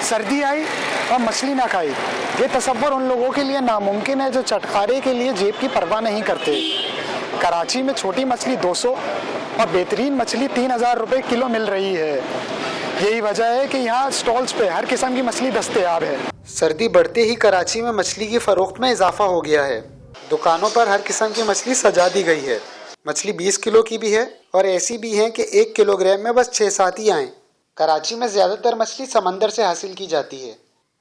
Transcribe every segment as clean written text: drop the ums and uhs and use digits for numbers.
सर्दी आई और मछली ना खाई, ये तसव्वुर उन लोगों के लिए नामुमकिन है जो चटखारे के लिए जेब की परवाह नहीं करते। कराची में छोटी मछली 200 और बेहतरीन मछली 3000 रुपए किलो मिल रही है। यही वजह है कि यहाँ स्टॉल्स पे हर किस्म की मछली दस्तयाब है। सर्दी बढ़ते ही कराची में मछली की फरोख्त में इजाफा हो गया है। दुकानों पर हर किस्म की मछली सजा दी गई है। मछली 20 किलो की भी है और ऐसी भी है कि 1 किलोग्राम में बस 6-7 ही आए। कराची में ज़्यादातर मछली समंदर से हासिल की जाती है,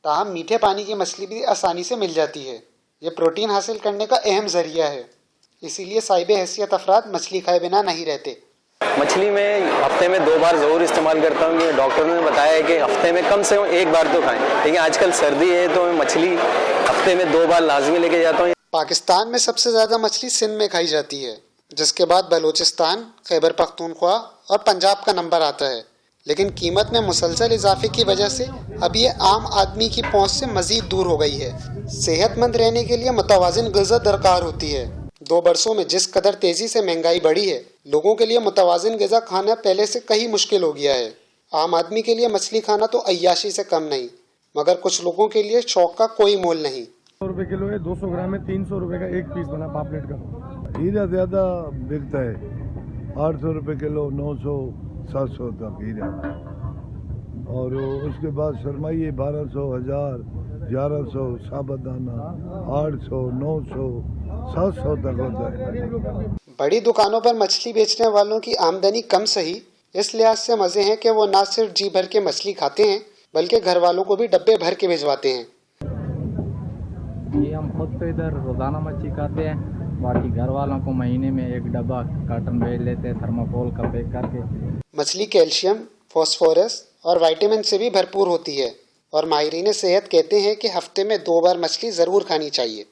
ताहम मीठे पानी की मछली भी आसानी से मिल जाती है। ये प्रोटीन हासिल करने का अहम जरिया है, इसीलिए साहिब हैसियत अफराद मछली खाए बिना नहीं रहते। मछली में हफ्ते में 2 बार ज़रूर इस्तेमाल करता हूँ। डॉक्टरों ने बताया है कि हफ्ते में कम से कम 1 बार तो खाएं, लेकिन आजकल सर्दी है तो मैं मछली हफ्ते में 2 बार लाजमी लेके जाता हूँ। पाकिस्तान में सबसे ज़्यादा मछली सिंध में खाई जाती है, जिसके बाद बलूचिस्तान, खैबर पख्तूनख्वा और पंजाब का नंबर आता है। लेकिन कीमत में मुसलसल इजाफे की वजह से अब ये आम आदमी की पहुंच से मजीद दूर हो गई है। सेहतमंद रहने के लिए मुतवाज़िन ग़िज़ा दरकार होती है। 2 बरसों में जिस कदर तेज़ी से महंगाई बढ़ी है, लोगों के लिए मुतवाज़िन ग़िज़ा खाना पहले से कहीं मुश्किल हो गया है। आम आदमी के लिए मछली खाना तो अय्याशी से कम नहीं, मगर कुछ लोगों के लिए शौक का कोई मोल नहीं। 100 रुपये किलो है, 200 ग्राम में 300 रुपये का एक पीस बना पापलेट का। हीरा ज़्यादा बिकता है, 800 रुपये किलो, 900, 700 तक हीरा। और उसके बाद शर्माई 1200, 1000, 1100, साबुदाना 800, 900, 700 तक होता है। बड़ी दुकानों पर मछली बेचने वालों की आमदनी कम सही, इस लिहाज से मज़े हैं कि वो ना सिर्फ जी भर के मछली खाते हैं, बल्कि घर वालों को भी डब्बे भर के भिजवाते हैं। ये हम खुद तो इधर रोज़ाना मच्छी खाते हैं, बाकी घर वालों को महीने में 1 डब्बा कार्टन भेज लेते हैं थर्माकोल का पैक करके। मछली कैल्शियम, फॉस्फोरस और विटामिन से भी भरपूर होती है और माहिरीन सेहत कहते हैं कि हफ्ते में 2 बार मछली ज़रूर खानी चाहिए।